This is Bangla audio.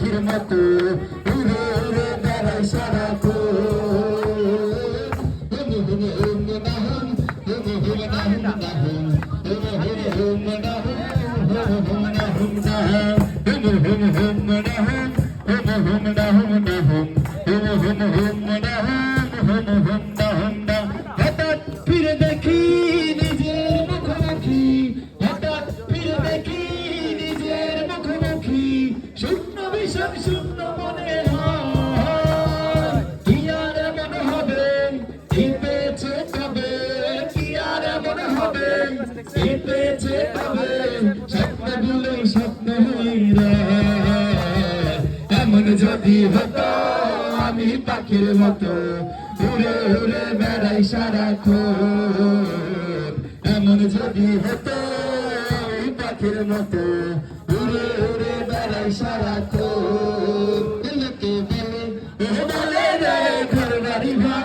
পাখির মতো উড়ে উড়ে বেড়াই সারাক্ষণ। হঠাৎ ফিরে দেখি নিজের মুখোমুখি, হঠাৎ ফিরে দেখি নিজের মুখোমুখি, শূন্য বিষয় শূন্য মনে হয়। কি আর এমন হবে কি পেয়েছে কবে, কি আর এমন হবে কি পেয়েছে কবে, স্বপ্নগুলো স্বপ্ন হইরা। এমন যদি হতো আমি পাখির মতো উড়ে উড়ে বেড়াই সারাক্ষণ। এমন যদি হতো পাখির মতো উড়ে উড়ে বেড়াই সারাক্ষণ।